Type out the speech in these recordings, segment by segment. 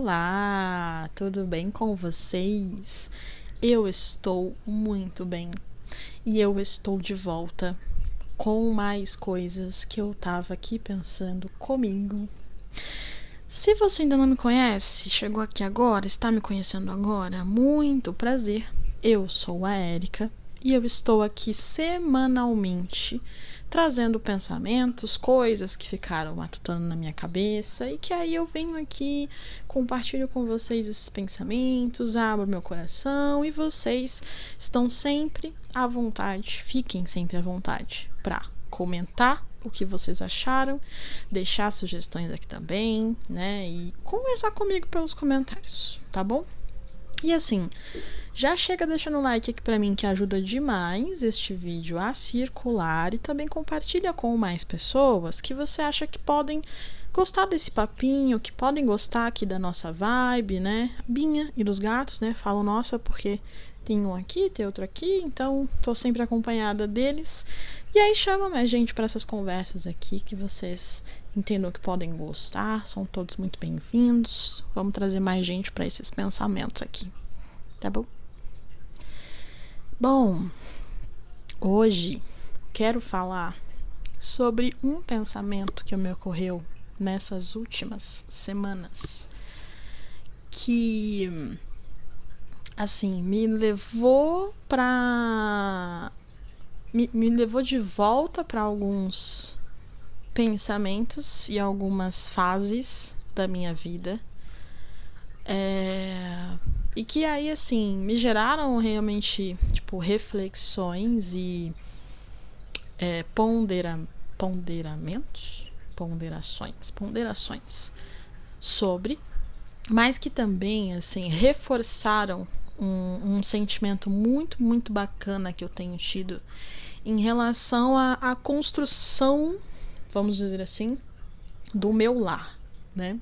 Olá, tudo bem com vocês? Eu estou muito bem e eu estou de volta com mais coisas que eu tava aqui pensando comigo. Se você ainda não me conhece, chegou aqui agora, está me conhecendo agora, muito prazer. Eu sou a Érica e eu estou aqui semanalmente trazendo pensamentos, coisas que ficaram matutando na minha cabeça e que aí eu venho aqui, compartilho com vocês esses pensamentos, abro meu coração e vocês estão sempre à vontade, fiquem sempre à vontade para comentar o que vocês acharam, deixar sugestões aqui também, né, e conversar comigo pelos comentários, tá bom? E assim, já chega deixando um like aqui pra mim que ajuda demais este vídeo a circular e também compartilha com mais pessoas que você acha que podem gostar desse papinho, que podem gostar aqui da nossa vibe, né? Binha e dos gatos, né? Falo nossa porque tem um aqui, tem outro aqui, então tô sempre acompanhada deles. E aí chama mais gente para essas conversas aqui que vocês entendam que podem gostar, são todos muito bem-vindos. Vamos trazer mais gente para esses pensamentos aqui, tá bom? Bom, hoje quero falar sobre um pensamento que me ocorreu nessas últimas semanas que, assim, me levou de volta para alguns pensamentos e algumas fases da minha vida. E que aí, assim, me geraram realmente, tipo, reflexões e ponderações sobre, mas que também, assim, reforçaram um sentimento muito, muito bacana que eu tenho tido em relação à construção, vamos dizer assim, do meu lar, né?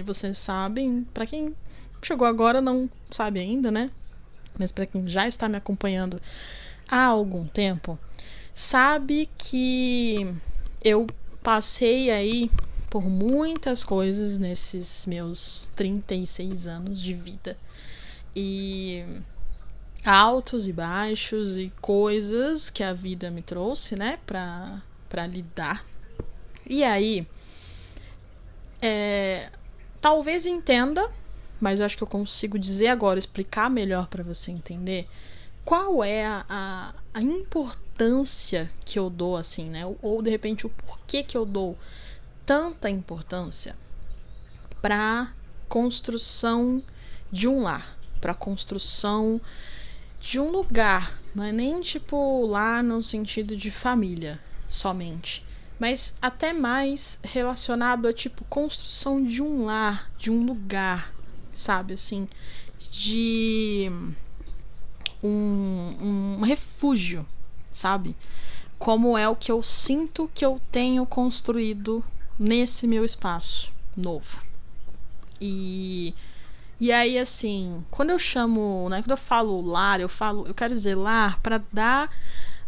Vocês sabem, para quem chegou agora não sabe ainda, né? Mas para quem já está me acompanhando há algum tempo, sabe que eu passei aí por muitas coisas nesses meus 36 anos de vida. E altos e baixos e coisas que a vida me trouxe, né, pra lidar. E aí, talvez entenda, mas eu acho que eu consigo dizer agora, explicar melhor pra você entender qual é a importância que eu dou, assim, né, ou de repente o porquê que eu dou tanta importância pra construção de um lar, pra construção de um lugar, não é nem tipo lá no sentido de família somente, mas até mais relacionado a tipo construção de um lar, de um lugar, sabe, assim, de um refúgio, sabe? Como é o que eu sinto que eu tenho construído nesse meu espaço novo. E aí, assim, quando eu chamo, né, quando eu falo lar, eu quero dizer lar para dar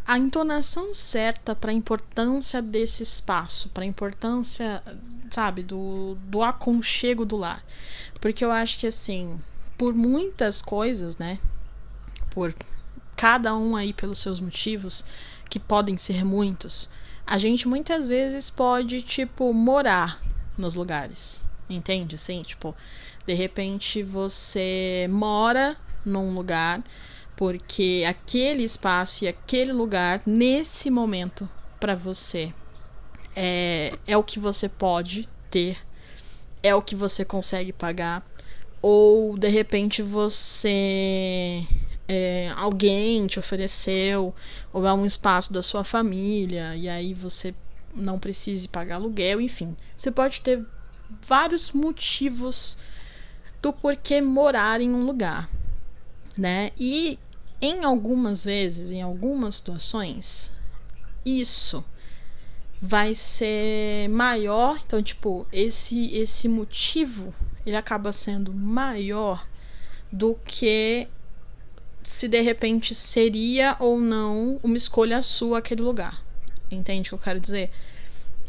a entonação certa para a importância desse espaço, para a importância, sabe, do aconchego do lar. Porque eu acho que, assim, por muitas coisas, né, por cada um aí pelos seus motivos, que podem ser muitos, a gente muitas vezes pode, tipo, morar nos lugares, entende? Assim, tipo, de repente você mora num lugar porque aquele espaço e aquele lugar, nesse momento, pra você, é o que você pode ter, é o que você consegue pagar, ou de repente você... alguém te ofereceu, ou é um espaço da sua família, e aí você não precise pagar aluguel, enfim. Você pode ter vários motivos do porquê morar em um lugar, né? E em algumas vezes, em algumas situações, isso vai ser maior. Então, tipo, esse motivo, ele acaba sendo maior do que se de repente seria ou não uma escolha sua aquele lugar. Entende o que eu quero dizer?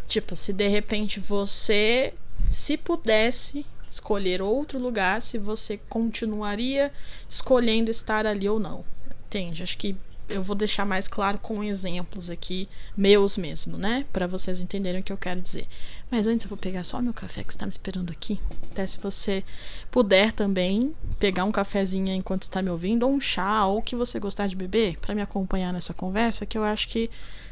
Tipo, se de repente você, se pudesse, escolher outro lugar se você continuaria escolhendo estar ali ou não. Entende? Acho que eu vou deixar mais claro com exemplos aqui, meus mesmo, né? Pra vocês entenderem o que eu quero dizer. Mas antes eu vou pegar só meu café que está me esperando aqui. Até se você puder também pegar um cafezinho enquanto está me ouvindo, ou um chá, ou o que você gostar de beber, pra me acompanhar nessa conversa, que eu acho que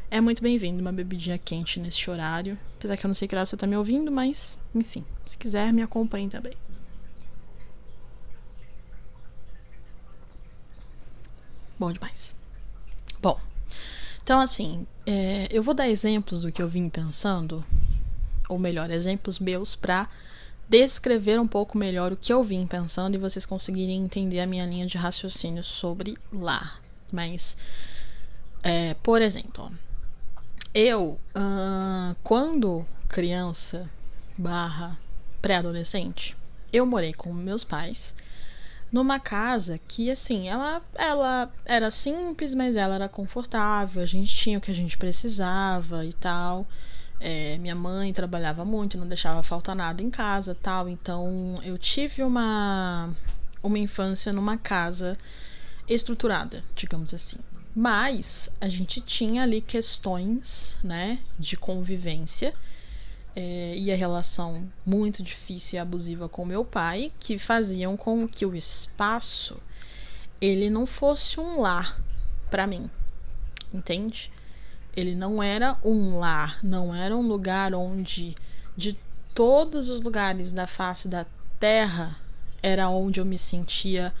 é muito bem-vindo uma bebidinha quente nesse horário. Apesar que eu não sei que hora você tá me ouvindo, mas, enfim, se quiser, me acompanhe também. Bom demais. Bom, então assim, eu vou dar exemplos do que eu vim pensando, ou melhor, exemplos meus pra descrever um pouco melhor o que eu vim pensando e vocês conseguirem entender a minha linha de raciocínio sobre lar. Mas, por exemplo, eu, quando criança barra pré-adolescente, eu morei com meus pais numa casa que, assim, ela era simples, mas ela era confortável, a gente tinha o que a gente precisava e tal. Minha mãe trabalhava muito, não deixava faltar nada em casa, tal. Então eu tive uma infância numa casa estruturada, digamos assim. Mas a gente tinha ali questões, né, de convivência, e a relação muito difícil e abusiva com meu pai, que faziam com que o espaço ele não fosse um lar para mim, entende? Ele não era um lar, não era um lugar onde, de todos os lugares da face da terra, era onde eu me sentia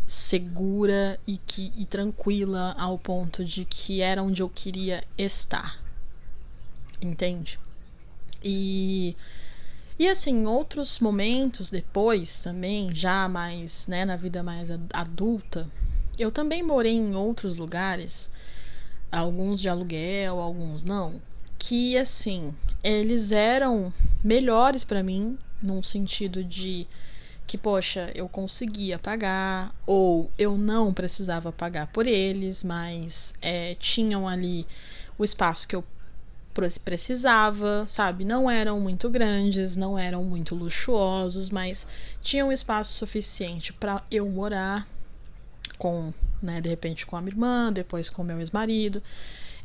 segura e tranquila ao ponto de que era onde eu queria estar, entende? E assim, outros momentos depois também, já mais, né, na vida mais adulta, eu também morei em outros lugares, alguns de aluguel, alguns não, que assim, eles eram melhores pra mim, num sentido de que, poxa, eu conseguia pagar, ou eu não precisava pagar por eles, mas tinham ali o espaço que eu precisava, sabe? Não eram muito grandes, não eram muito luxuosos, mas tinham espaço suficiente para eu morar com, né, de repente com a minha irmã, depois com o meu ex-marido.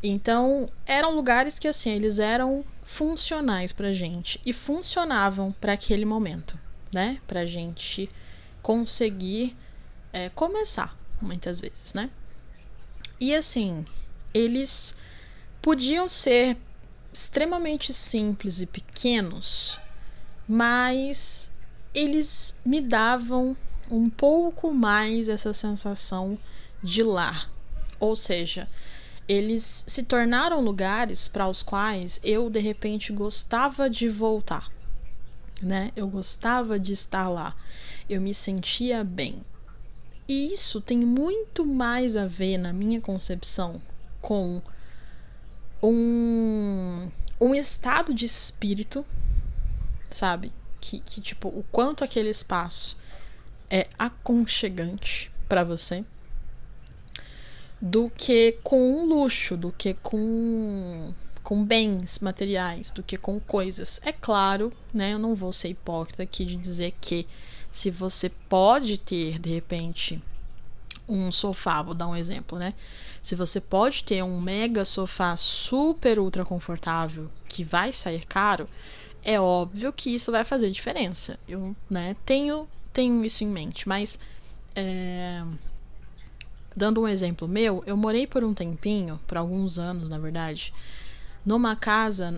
Então, eram lugares que, assim, eles eram funcionais pra gente e funcionavam para aquele momento, né? Pra gente conseguir começar, muitas vezes, né? E, assim, eles podiam ser extremamente simples e pequenos, mas eles me davam um pouco mais essa sensação de lar. Ou seja, eles se tornaram lugares para os quais eu, de repente, gostava de voltar, né? Eu gostava de estar lá. Eu me sentia bem. E isso tem muito mais a ver, na minha concepção, com um estado de espírito, sabe? Que tipo, o quanto aquele espaço é aconchegante para você, do que com luxo, do que com bens materiais, do que com coisas. É claro, né? Eu não vou ser hipócrita aqui de dizer que se você pode ter, de repente, um sofá, vou dar um exemplo, né? Se você pode ter um mega sofá super ultra confortável que vai sair caro, é óbvio que isso vai fazer diferença. Eu, né, tenho isso em mente, mas dando um exemplo meu, eu morei por um tempinho, por alguns anos, na verdade, numa casa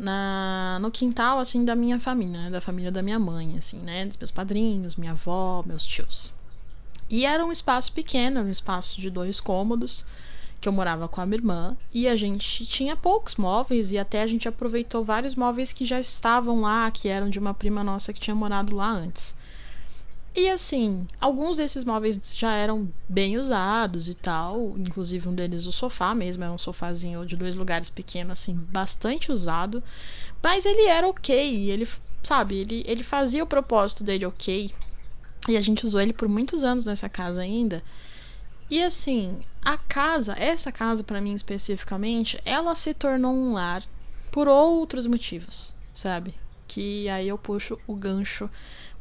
no quintal, assim, da minha família, né? Da família da minha mãe, assim, né? Dos meus padrinhos, minha avó, meus tios. E era um espaço pequeno, um espaço de 2 cômodos, que eu morava com a minha irmã, e a gente tinha poucos móveis, e até a gente aproveitou vários móveis que já estavam lá, que eram de uma prima nossa que tinha morado lá antes. E assim, alguns desses móveis já eram bem usados e tal, inclusive um deles o sofá mesmo, era um sofazinho de 2 lugares pequeno, assim, bastante usado, mas ele era ok, ele, sabe, ele fazia o propósito dele ok. E a gente usou ele por muitos anos nessa casa ainda. E assim, essa casa pra mim especificamente, ela se tornou um lar por outros motivos, sabe? que aí eu puxo o gancho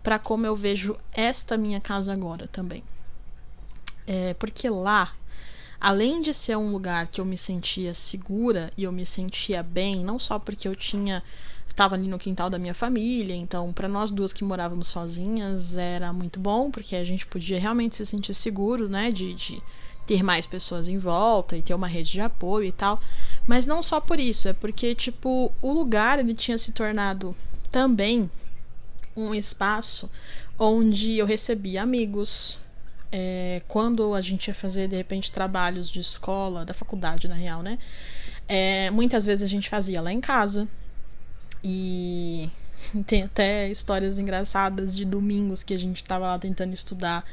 pra como eu vejo esta minha casa agora também. Porque lá, além de ser um lugar que eu me sentia segura e eu me sentia bem, não só porque eu estava ali no quintal da minha família, então para nós duas que morávamos sozinhas era muito bom, porque a gente podia realmente se sentir seguro, né, de ter mais pessoas em volta e ter uma rede de apoio e tal. Mas não só por isso, é porque, tipo, o lugar ele tinha se tornado também um espaço onde eu recebia amigos. Quando a gente ia fazer, de repente, trabalhos de escola, da faculdade, na real, né? Muitas vezes a gente fazia lá em casa. E tem até histórias engraçadas de domingos que a gente tava lá tentando estudar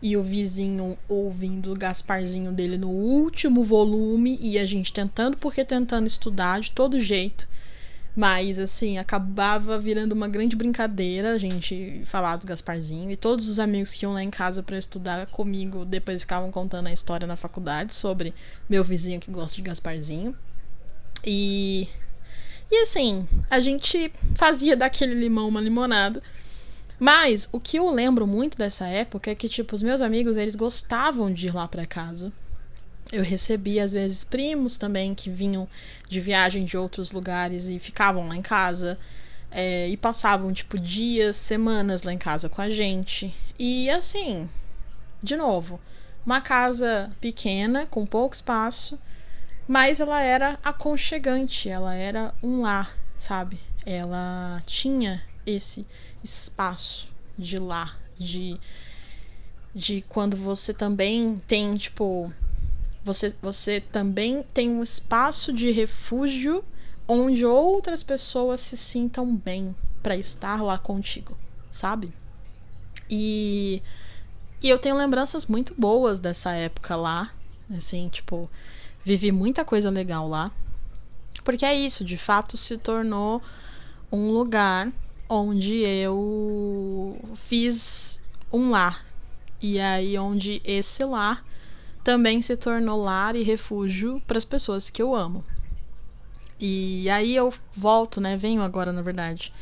e o vizinho ouvindo o Gasparzinho dele no último volume e a gente tentando estudar de todo jeito. Mas, assim, acabava virando uma grande brincadeira a gente falar do Gasparzinho. E todos os amigos que iam lá em casa pra estudar comigo depois ficavam contando a história na faculdade sobre meu vizinho que gosta de Gasparzinho. E assim, a gente fazia daquele limão uma limonada. Mas o que eu lembro muito dessa época é que, tipo, os meus amigos, eles gostavam de ir lá pra casa. Eu recebia, às vezes, primos também que vinham de viagem de outros lugares e ficavam lá em casa. E passavam, tipo, dias, semanas lá em casa com a gente. E, assim, de novo, uma casa pequena, com pouco espaço, mas ela era aconchegante, ela era um lar, sabe? Ela tinha esse espaço de lar, de quando você também tem, tipo, você também tem um espaço de refúgio onde outras pessoas se sintam bem pra estar lá contigo, sabe? E eu tenho lembranças muito boas dessa época lá, assim, tipo, vivi muita coisa legal lá. Porque é isso, de fato se tornou um lugar onde eu fiz um lar. E aí onde esse lar também se tornou lar e refúgio para as pessoas que eu amo. E aí eu volto, né, venho agora, na verdade,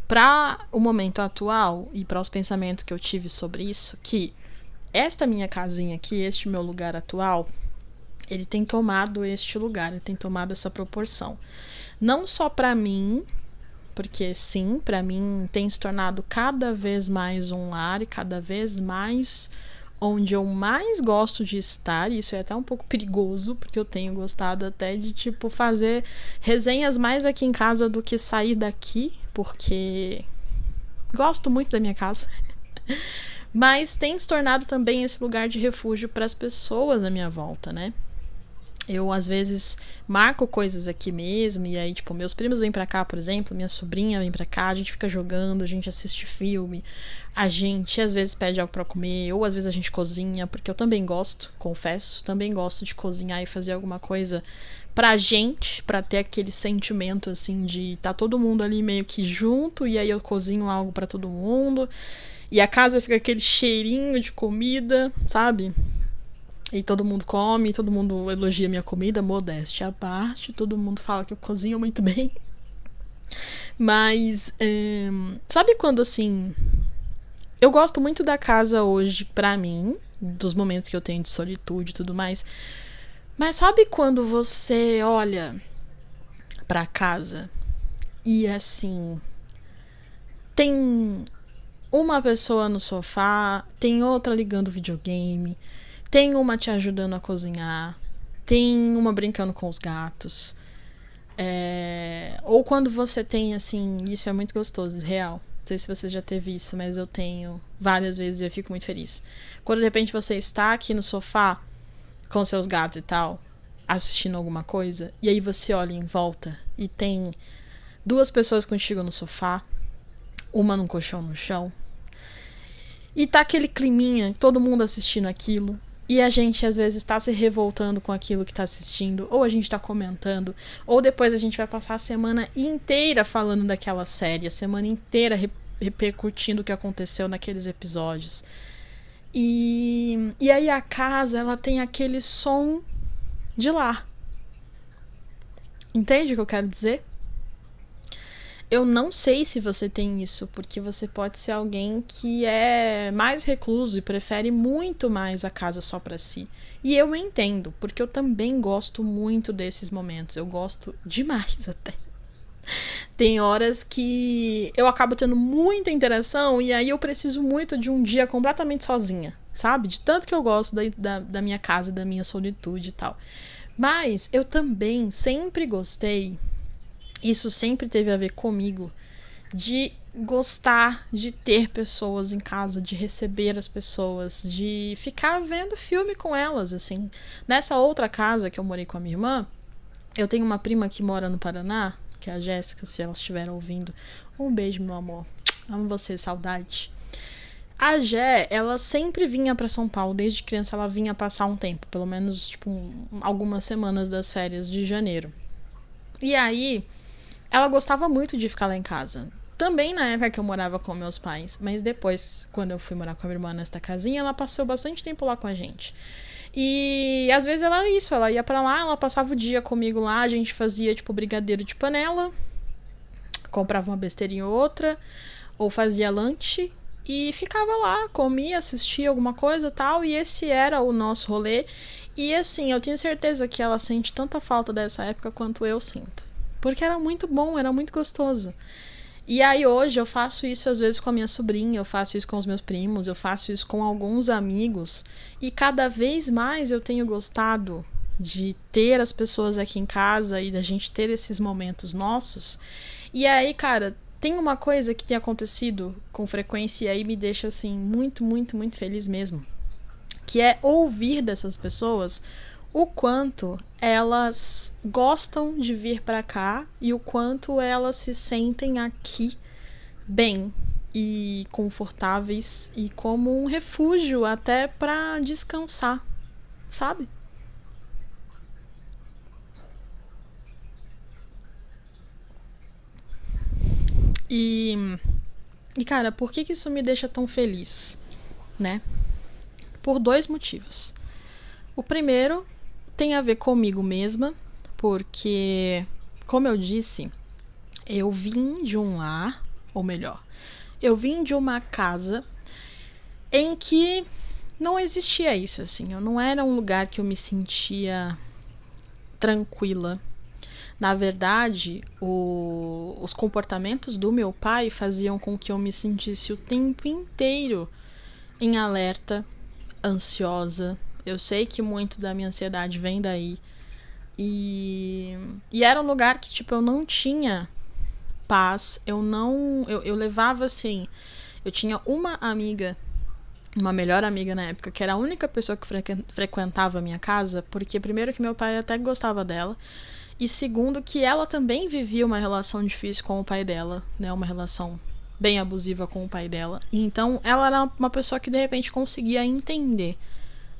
para o momento atual e para os pensamentos que eu tive sobre isso, que esta minha casinha aqui, este meu lugar atual, ele tem tomado este lugar, ele tem tomado essa proporção. Não só para mim, porque sim, para mim tem se tornado cada vez mais um lar e cada vez mais onde eu mais gosto de estar. Isso é até um pouco perigoso, porque eu tenho gostado até de, tipo, fazer resenhas mais aqui em casa do que sair daqui, porque gosto muito da minha casa. Mas tem se tornado também esse lugar de refúgio para as pessoas à minha volta, né? Eu, às vezes, marco coisas aqui mesmo, e aí, tipo, meus primos vêm pra cá, por exemplo, minha sobrinha vem pra cá, a gente fica jogando, a gente assiste filme, a gente, às vezes, pede algo pra comer, ou às vezes a gente cozinha, porque eu também gosto, confesso, também gosto de cozinhar e fazer alguma coisa pra gente, pra ter aquele sentimento, assim, de tá todo mundo ali meio que junto, e aí eu cozinho algo pra todo mundo, e a casa fica aquele cheirinho de comida, sabe? E todo mundo come, todo mundo elogia minha comida, modéstia à parte, todo mundo fala que eu cozinho muito bem. Mas, sabe quando, assim, eu gosto muito da casa hoje pra mim, dos momentos que eu tenho de solitude e tudo mais, mas sabe quando você olha pra casa e, assim, tem uma pessoa no sofá, tem outra ligando videogame, tem uma te ajudando a cozinhar, tem uma brincando com os gatos. Ou quando você tem, assim, isso é muito gostoso, real. Não sei se você já teve isso, mas eu tenho várias vezes e eu fico muito feliz. Quando de repente você está aqui no sofá com seus gatos e tal, assistindo alguma coisa, e aí você olha em volta e tem duas pessoas contigo no sofá, uma num colchão no chão, e tá aquele climinha, todo mundo assistindo aquilo. E a gente, às vezes, tá se revoltando com aquilo que tá assistindo, ou a gente tá comentando, ou depois a gente vai passar a semana inteira falando daquela série, a semana inteira repercutindo o que aconteceu naqueles episódios. E aí a casa, ela tem aquele som de lar. Entende o que eu quero dizer? Eu não sei se você tem isso, porque você pode ser alguém que é mais recluso e prefere muito mais a casa só pra si. E eu entendo, porque eu também gosto muito desses momentos. Eu gosto demais até. Tem horas que eu acabo tendo muita interação e aí eu preciso muito de um dia completamente sozinha, sabe? De tanto que eu gosto da minha casa, da minha solitude e tal. Mas eu também sempre gostei, isso sempre teve a ver comigo, de gostar de ter pessoas em casa, de receber as pessoas, de ficar vendo filme com elas, assim. Nessa outra casa que eu morei com a minha irmã, eu tenho uma prima que mora no Paraná, que é a Jéssica, se ela estiver ouvindo. Um beijo, meu amor. Amo você, saudade. A Jé, ela sempre vinha pra São Paulo, desde criança ela vinha passar um tempo, pelo menos, tipo, algumas semanas das férias de janeiro. E aí, ela gostava muito de ficar lá em casa. Também na época que eu morava com meus pais, mas depois, quando eu fui morar com a minha irmã nesta casinha, ela passou bastante tempo lá com a gente. E às vezes ela era isso, ela ia pra lá, ela passava o dia comigo lá, a gente fazia tipo brigadeiro de panela, comprava uma besteirinha ou outra, ou fazia lanche e ficava lá, comia, assistia alguma coisa e tal, e esse era o nosso rolê. E assim, eu tenho certeza que ela sente tanta falta dessa época quanto eu sinto. Porque era muito bom, era muito gostoso. E aí hoje eu faço isso às vezes com a minha sobrinha, eu faço isso com os meus primos, eu faço isso com alguns amigos. E cada vez mais eu tenho gostado de ter as pessoas aqui em casa e da gente ter esses momentos nossos. E aí, cara, tem uma coisa que tem acontecido com frequência e aí me deixa assim muito, muito, muito feliz mesmo. Que é ouvir dessas pessoas o quanto elas gostam de vir pra cá e o quanto elas se sentem aqui bem e confortáveis e como um refúgio até pra descansar, sabe? E, e cara, por que isso me deixa tão feliz, né? Por dois motivos. O primeiro tem a ver comigo mesma, porque, como eu disse, eu vim de um lar, ou melhor, eu vim de uma casa em que não existia isso, assim. Eu não era um lugar que eu me sentia tranquila. Na verdade, os comportamentos do meu pai faziam com que eu me sentisse o tempo inteiro em alerta, ansiosa. Eu sei que muito da minha ansiedade vem daí. E era um lugar que, tipo, eu não tinha paz. Eu não. Eu levava assim. Eu tinha uma amiga, uma melhor amiga na época, que era a única pessoa que frequentava a minha casa, porque, primeiro, que meu pai até gostava dela. E segundo, que ela também vivia uma relação difícil com o pai dela, né? Uma relação bem abusiva com o pai dela. E então, ela era uma pessoa que, de repente, conseguia entender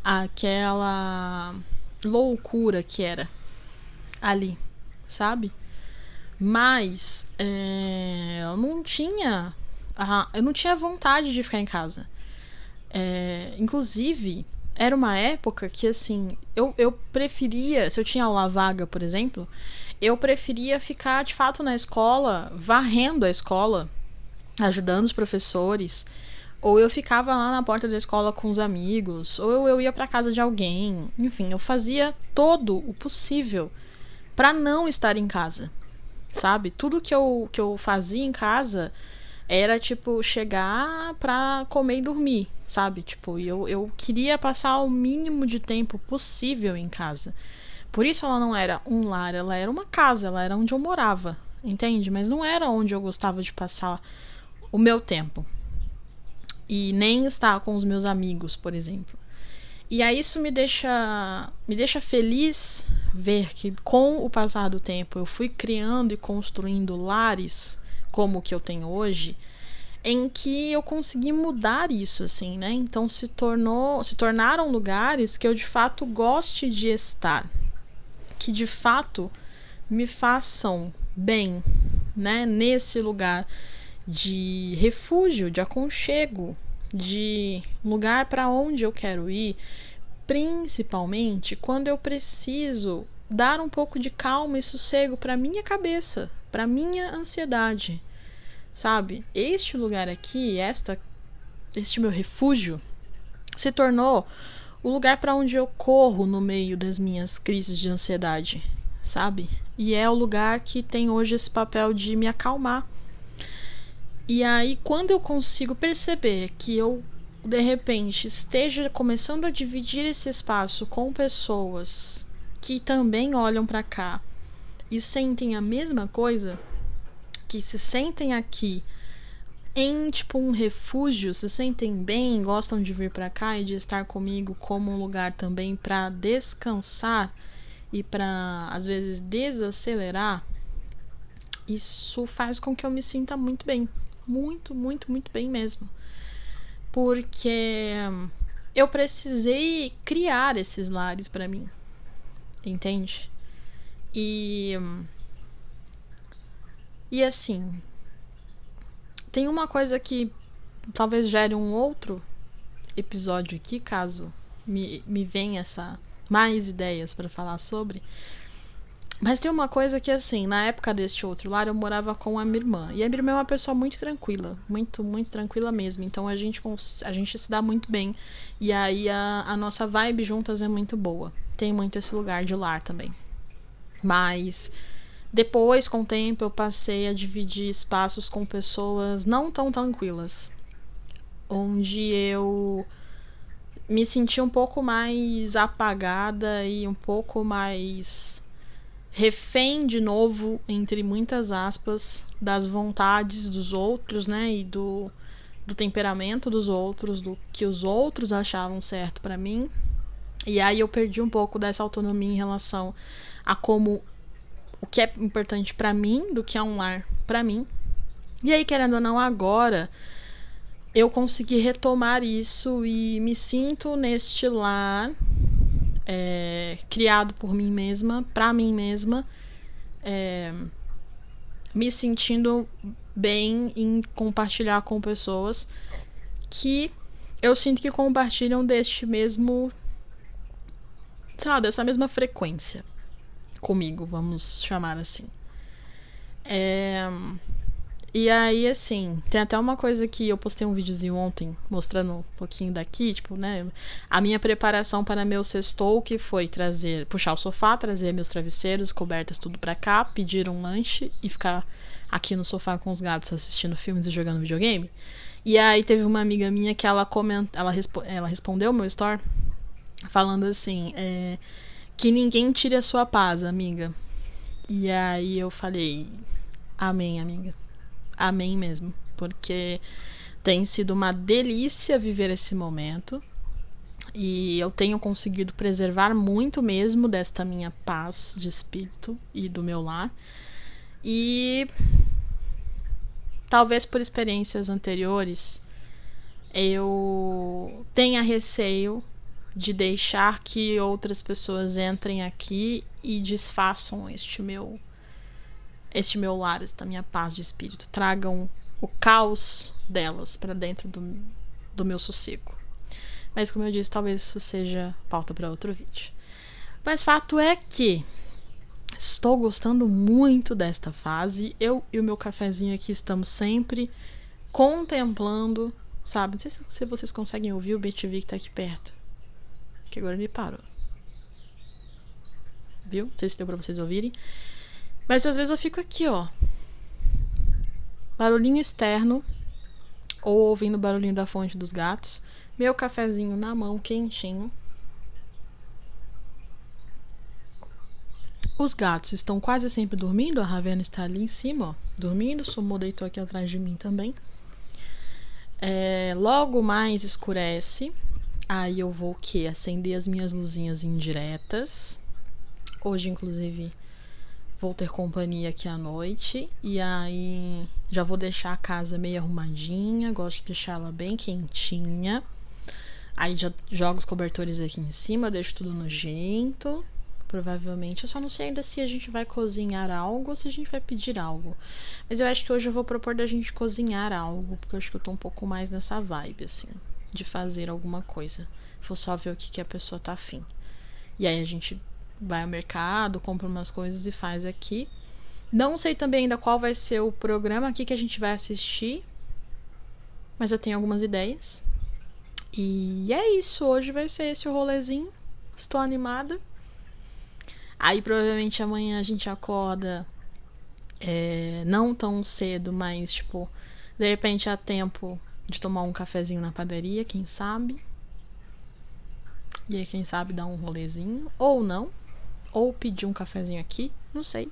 aquela loucura que era ali, sabe? Mas eu não tinha vontade de ficar em casa. Inclusive, era uma época que, assim, eu preferia, se eu tinha aula vaga, por exemplo, eu preferia ficar, de fato, na escola, varrendo a escola, ajudando os professores, ou eu ficava lá na porta da escola com os amigos, ou eu ia pra casa de alguém. Enfim, eu fazia todo o possível pra não estar em casa, sabe? Tudo que eu fazia em casa era, tipo, chegar pra comer e dormir, sabe? Tipo, eu queria passar o mínimo de tempo possível em casa. Por isso ela não era um lar, ela era uma casa, ela era onde eu morava, entende? Mas não era onde eu gostava de passar o meu tempo. E nem estar com os meus amigos, por exemplo. E aí isso me deixa feliz ver que com o passar do tempo eu fui criando e construindo lares como o que eu tenho hoje, em que eu consegui mudar isso, assim, né? Então se tornaram lugares que eu de fato goste de estar, que de fato me façam bem, né? Nesse lugar de refúgio, de aconchego, de lugar para onde eu quero ir, principalmente quando eu preciso dar um pouco de calma e sossego para minha cabeça, para minha ansiedade. sabe? Este lugar aqui, este meu refúgio, se tornou o lugar para onde eu corro no meio das minhas crises de ansiedade, sabe? E é o lugar que tem hoje esse papel de me acalmar. E aí, quando eu consigo perceber que eu, de repente, esteja começando a dividir esse espaço com pessoas que também olham para cá e sentem a mesma coisa, que se sentem aqui em tipo um refúgio, se sentem bem, gostam de vir para cá e de estar comigo como um lugar também para descansar e para às vezes desacelerar, isso faz com que eu me sinta muito bem, muito, muito, muito bem mesmo. Porque eu precisei criar esses lares para mim, entende? E assim, tem uma coisa que talvez gere um outro episódio aqui, caso me venha mais ideias para falar sobre. Mas tem uma coisa que, assim, na época deste outro lar, eu morava com a minha irmã. E a minha irmã é uma pessoa muito tranquila. Muito, muito tranquila mesmo. Então a gente se dá muito bem. E aí a nossa vibe juntas é muito boa. Tem muito esse lugar de lar também. Mas depois, com o tempo, eu passei a dividir espaços com pessoas não tão tranquilas. Onde eu me senti um pouco mais apagada e um pouco mais refém de novo, entre muitas aspas, das vontades dos outros, né, e do temperamento dos outros, do que os outros achavam certo para mim. E aí eu perdi um pouco dessa autonomia em relação a como o que é importante para mim, do que é um lar para mim. E aí, querendo ou não, agora eu consegui retomar isso e me sinto neste lar criado por mim mesma, pra mim mesma, me sentindo bem em compartilhar com pessoas que eu sinto que compartilham deste mesmo, sabe, dessa mesma frequência comigo, vamos chamar assim. E aí, assim, tem até uma coisa que eu postei um videozinho ontem, mostrando um pouquinho daqui, tipo, né, a minha preparação para meu sextou, que foi puxar o sofá, trazer meus travesseiros, cobertas, tudo pra cá, pedir um lanche e ficar aqui no sofá com os gatos assistindo filmes e jogando videogame. E aí teve uma amiga minha que ela respondeu o meu story falando assim, que ninguém tire a sua paz, amiga. E aí eu falei, amém, amiga. Amém mesmo, porque tem sido uma delícia viver esse momento e eu tenho conseguido preservar muito mesmo desta minha paz de espírito e do meu lar. E talvez por experiências anteriores eu tenha receio de deixar que outras pessoas entrem aqui e desfaçam este meu lar, esta minha paz de espírito, tragam o caos delas para dentro do meu sossego. Mas como eu disse, talvez isso seja pauta para outro vídeo. Mas fato é que estou gostando muito desta fase. Eu e o meu cafezinho aqui estamos sempre contemplando, sabe? Não sei se vocês conseguem ouvir o BTV que tá aqui perto, que agora ele parou, viu? Não sei se deu pra vocês ouvirem. Mas às vezes eu fico aqui, ó, barulhinho externo, ou ouvindo o barulhinho da fonte dos gatos, meu cafezinho na mão, quentinho. Os gatos estão quase sempre dormindo, a Ravena está ali em cima, ó, dormindo, o Sumo deitou aqui atrás de mim também. Logo mais escurece, aí eu vou acender as minhas luzinhas indiretas. Hoje, inclusive, vou ter companhia aqui à noite. E aí já vou deixar a casa meio arrumadinha. Gosto de deixar ela bem quentinha. Aí já jogo os cobertores aqui em cima, deixo tudo nojento. Provavelmente, eu só não sei ainda se a gente vai cozinhar algo ou se a gente vai pedir algo. Mas eu acho que hoje eu vou propor da gente cozinhar algo, porque eu acho que eu tô um pouco mais nessa vibe, assim, de fazer alguma coisa. Vou só ver o que a pessoa tá afim. E aí a gente vai ao mercado, compra umas coisas e faz aqui. Não sei também ainda qual vai ser o programa aqui que a gente vai assistir, mas eu tenho algumas ideias. E é isso, hoje vai ser esse o rolezinho. Estou animada. Aí provavelmente amanhã a gente acorda não tão cedo, mas tipo, de repente há tempo de tomar um cafezinho na padaria, quem sabe. E aí quem sabe dar um rolezinho, ou não. Ou pedir um cafezinho aqui, não sei.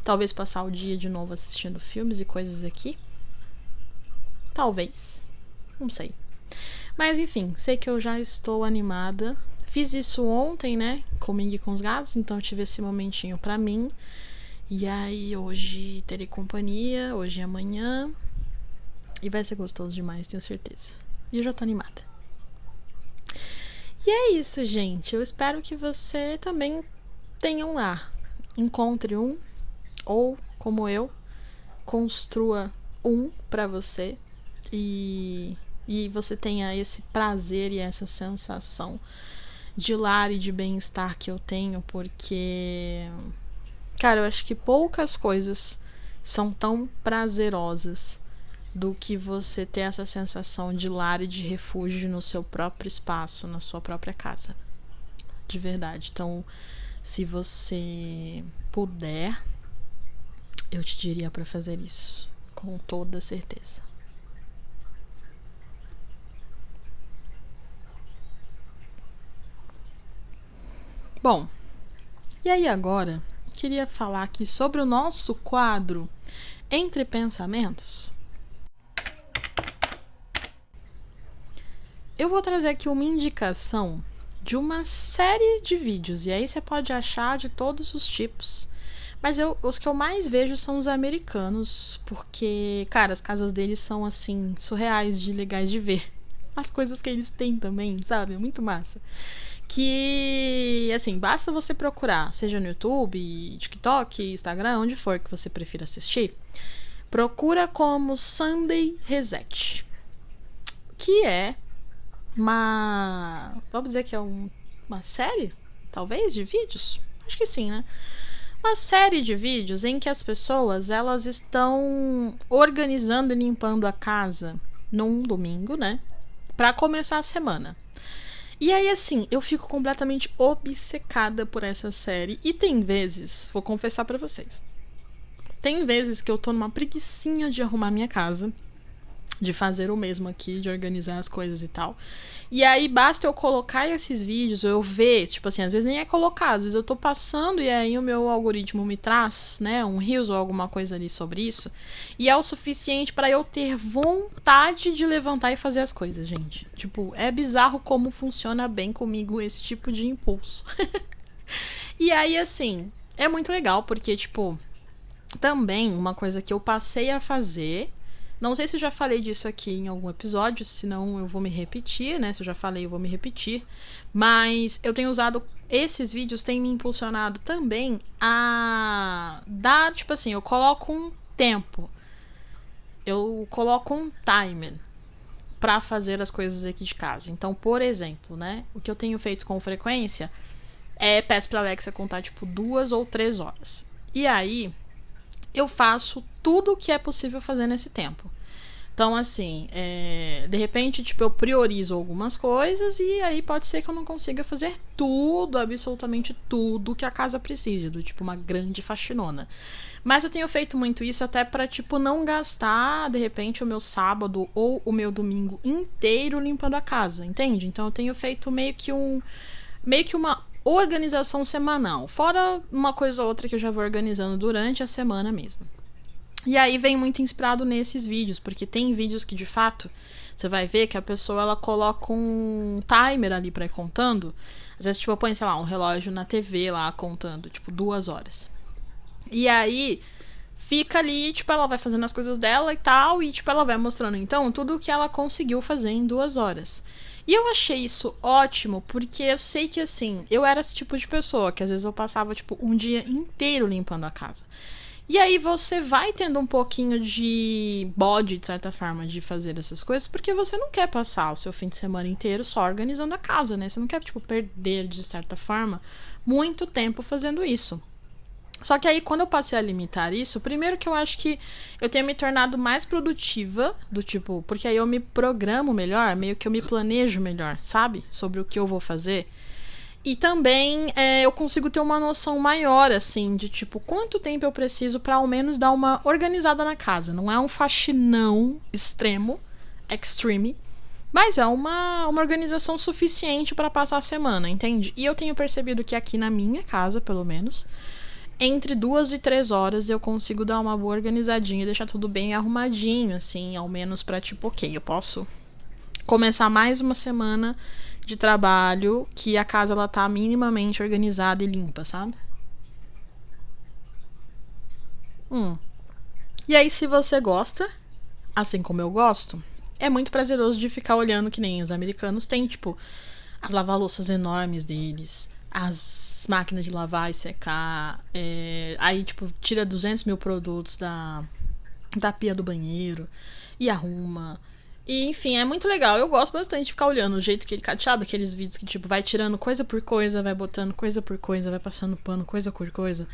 Talvez passar o dia de novo assistindo filmes e coisas aqui. Talvez. Não sei. Mas enfim, sei que eu já estou animada. Fiz isso ontem, né? Comigo e com os gatos, então eu tive esse momentinho pra mim. E aí hoje terei companhia, hoje e amanhã. E vai ser gostoso demais, tenho certeza. E eu já tô animada. E é isso, gente. Eu espero que você também tenha um lar. Encontre um, ou, como eu, construa um pra você. E você tenha esse prazer e essa sensação de lar e de bem-estar que eu tenho, porque, cara, eu acho que poucas coisas são tão prazerosas do que você ter essa sensação de lar e de refúgio no seu próprio espaço, na sua própria casa. De verdade. Então, se você puder, eu te diria para fazer isso, com toda certeza. Bom, e aí agora, queria falar aqui sobre o nosso quadro Entre Pensamentos. Eu vou trazer aqui uma indicação de uma série de vídeos, e aí você pode achar de todos os tipos. Mas os que eu mais vejo são os americanos, porque, cara, as casas deles são, assim, surreais de legais de ver. As coisas que eles têm também, sabe? Muito massa. Que, assim, basta você procurar, seja no YouTube, TikTok, Instagram, onde for que você prefira assistir. Procura como Sunday Reset, que é vamos dizer que é uma série, talvez, de vídeos? Acho que sim, né? Uma série de vídeos em que as pessoas, elas estão organizando e limpando a casa num domingo, né? Pra começar a semana. E aí, assim, eu fico completamente obcecada por essa série. E tem vezes, vou confessar pra vocês, tem vezes que eu tô numa preguicinha de arrumar minha casa, de fazer o mesmo aqui, de organizar as coisas e tal. E aí basta eu colocar esses vídeos, eu ver, tipo assim, às vezes nem é colocar, às vezes eu tô passando e aí o meu algoritmo me traz, né, um Reels ou alguma coisa ali sobre isso, e é o suficiente pra eu ter vontade de levantar e fazer as coisas, gente. Tipo, é bizarro como funciona bem comigo esse tipo de impulso. E aí, assim, é muito legal, porque, tipo, também uma coisa que eu passei a fazer. Não sei se eu já falei disso aqui em algum episódio, senão eu vou me repetir, né? Se eu já falei, eu vou me repetir. Mas eu tenho usado... Esses vídeos têm me impulsionado também a dar, tipo assim, eu coloco um tempo. Eu coloco um timer pra fazer as coisas aqui de casa. Então, por exemplo, né? O que eu tenho feito com frequência é peço pra Alexa contar, tipo, 2 ou 3 horas. E aí, eu faço tudo o que é possível fazer nesse tempo. Então, assim, de repente, tipo, eu priorizo algumas coisas e aí pode ser que eu não consiga fazer tudo, absolutamente tudo que a casa precisa, do tipo uma grande faxinona. Mas eu tenho feito muito isso até pra, tipo, não gastar, de repente, o meu sábado ou o meu domingo inteiro limpando a casa, entende? Então eu tenho feito meio que uma organização semanal, fora uma coisa ou outra que eu já vou organizando durante a semana mesmo. E aí vem muito inspirado nesses vídeos, porque tem vídeos que de fato você vai ver que a pessoa ela coloca um timer ali pra ir contando. Às vezes, tipo, põe, sei lá, um relógio na TV lá contando, tipo, 2 horas. E aí fica ali, tipo, ela vai fazendo as coisas dela e tal, e tipo, ela vai mostrando então tudo o que ela conseguiu fazer em 2 horas. E eu achei isso ótimo, porque eu sei que, assim, eu era esse tipo de pessoa, que às vezes eu passava, tipo, um dia inteiro limpando a casa. E aí você vai tendo um pouquinho de bode, de certa forma, de fazer essas coisas, porque você não quer passar o seu fim de semana inteiro só organizando a casa, né? Você não quer, tipo, perder, de certa forma, muito tempo fazendo isso. Só que aí, quando eu passei a limitar isso, primeiro que eu acho que eu tenho me tornado mais produtiva, do tipo, porque aí eu me programo melhor, meio que eu me planejo melhor, sabe? Sobre o que eu vou fazer. E também eu consigo ter uma noção maior, assim, de tipo, quanto tempo eu preciso pra ao menos dar uma organizada na casa. Não é um faxinão extremo, extreme, mas é uma organização suficiente pra passar a semana, entende? E eu tenho percebido que aqui na minha casa, pelo menos, entre 2 e 3 horas eu consigo dar uma boa organizadinha e deixar tudo bem arrumadinho, assim, ao menos pra tipo, ok, eu posso começar mais uma semana de trabalho que a casa ela tá minimamente organizada e limpa, sabe? Hum. E aí, se você gosta, assim como eu gosto, é muito prazeroso de ficar olhando que nem os americanos têm, tipo, as lava-louças enormes deles, as máquinas de lavar e secar, aí, tipo, tira 200 mil produtos da pia do banheiro e arruma. E, enfim, é muito legal. Eu gosto bastante de ficar olhando o jeito que ele sabe, aqueles vídeos que, tipo, vai tirando coisa por coisa, vai botando coisa por coisa, vai passando pano coisa por coisa.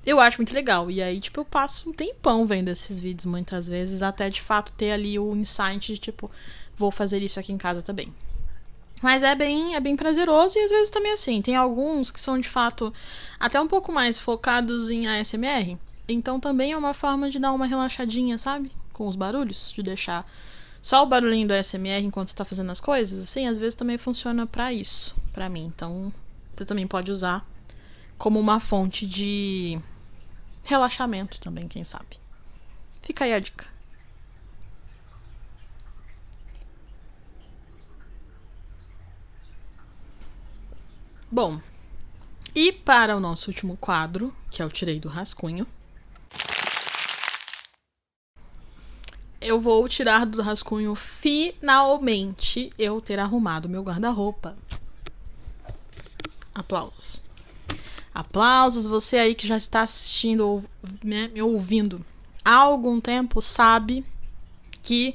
Eu acho muito legal. E aí, tipo, eu passo um tempão vendo esses vídeos muitas vezes, até de fato ter ali o insight de, tipo, vou fazer isso aqui em casa também. Mas é bem prazeroso e às vezes também assim. Tem alguns que são de fato até um pouco mais focados em ASMR. Então também é uma forma de dar uma relaxadinha, sabe? Com os barulhos, de deixar só o barulhinho do ASMR enquanto você tá fazendo as coisas, assim, às vezes também funciona pra isso, pra mim. Então, você também pode usar como uma fonte de relaxamento também, quem sabe. Fica aí a dica. Bom, e para o nosso último quadro, que é o Tirei do Rascunho, eu vou tirar do rascunho finalmente eu ter arrumado meu guarda-roupa. Aplausos. Aplausos, você aí que já está assistindo ou né, me ouvindo há algum tempo sabe que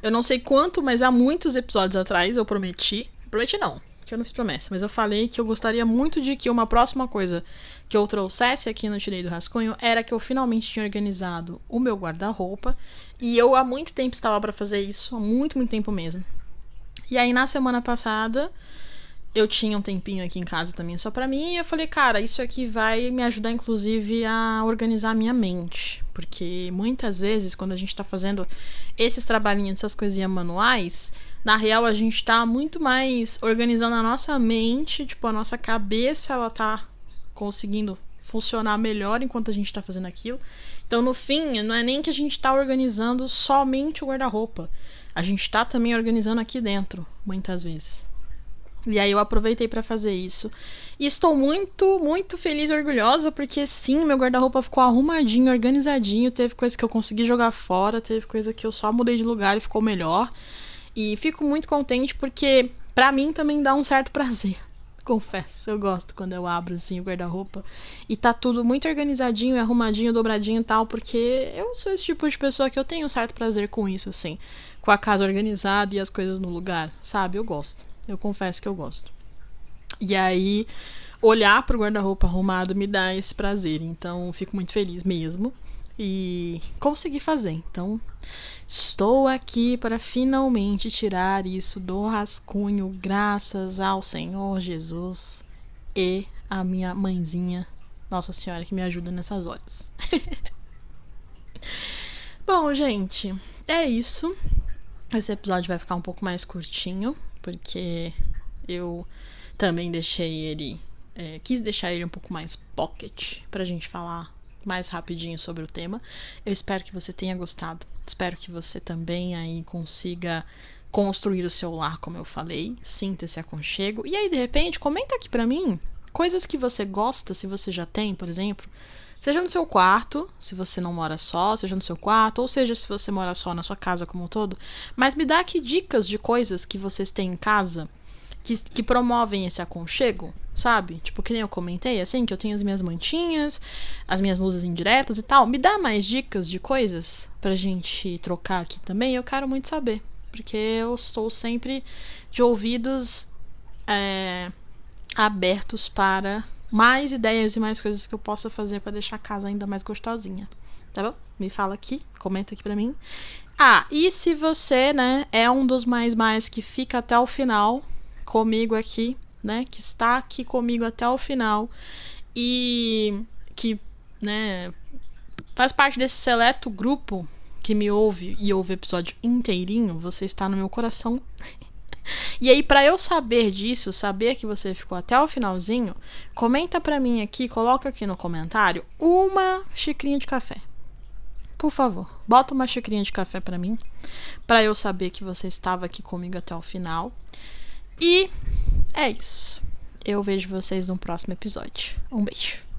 eu não sei quanto, mas há muitos episódios atrás eu prometi. Prometi não, que eu não fiz promessa, mas eu falei que eu gostaria muito de que uma próxima coisa que eu trouxesse aqui no Tirei do Rascunho era que eu finalmente tinha organizado o meu guarda-roupa. E eu há muito tempo estava para fazer isso, há muito, muito tempo mesmo. E aí na semana passada eu tinha um tempinho aqui em casa também só pra mim, e eu falei, cara, isso aqui vai me ajudar inclusive a organizar a minha mente, porque muitas vezes quando a gente tá fazendo esses trabalhinhos, essas coisinhas manuais, na real a gente tá muito mais organizando a nossa mente, tipo, a nossa cabeça, ela tá conseguindo funcionar melhor enquanto a gente tá fazendo aquilo. Então, no fim, não é nem que a gente tá organizando somente o guarda-roupa, a gente tá também organizando aqui dentro, muitas vezes. E aí eu aproveitei pra fazer isso. E estou muito, muito feliz e orgulhosa, porque sim, meu guarda-roupa ficou arrumadinho, organizadinho. Teve coisa que eu consegui jogar fora, teve coisa que eu só mudei de lugar e ficou melhor. E fico muito contente porque pra mim também dá um certo prazer. Confesso, eu gosto quando eu abro assim o guarda-roupa e tá tudo muito organizadinho, arrumadinho, dobradinho e tal, porque eu sou esse tipo de pessoa que eu tenho um certo prazer com isso, assim, com a casa organizada e as coisas no lugar, sabe? Eu gosto. Eu confesso que eu gosto. E aí, olhar pro guarda-roupa arrumado me dá esse prazer. Então, fico muito feliz mesmo. E consegui fazer. Então, estou aqui para finalmente tirar isso do rascunho, graças ao Senhor Jesus e a minha mãezinha, Nossa Senhora, que me ajuda nessas horas. Bom, gente, é isso. Esse episódio vai ficar um pouco mais curtinho, porque eu também deixei ele. Quis deixar ele um pouco mais pocket pra gente falar mais rapidinho sobre o tema. Eu espero que você tenha gostado. Espero que você também aí consiga construir o seu lar, como eu falei. Sinta esse aconchego. E aí, de repente, comenta aqui pra mim coisas que você gosta, se você já tem, por exemplo. Seja no seu quarto, se você não mora só, seja no seu quarto, ou seja, se você mora só na sua casa como um todo. Mas me dá aqui dicas de coisas que vocês têm em casa que promovem esse aconchego, sabe? Tipo, que nem eu comentei, assim, que eu tenho as minhas mantinhas, as minhas luzes indiretas e tal. Me dá mais dicas de coisas pra gente trocar aqui também? Eu quero muito saber. Porque eu sou sempre de ouvidos abertos para mais ideias e mais coisas que eu possa fazer pra deixar a casa ainda mais gostosinha. Tá bom? Me fala aqui, comenta aqui pra mim. E se você, né, é um dos mais que fica até o final comigo aqui, né, que está aqui comigo até o final e que, né, faz parte desse seleto grupo que me ouve e ouve o episódio inteirinho, você está no meu coração. E aí, pra eu saber disso, saber que você ficou até o finalzinho, comenta pra mim aqui, coloca aqui no comentário uma xicrinha de café. Por favor, bota uma xicrinha de café pra mim, pra eu saber que você estava aqui comigo até o final. E é isso. Eu vejo vocês no próximo episódio. Um beijo.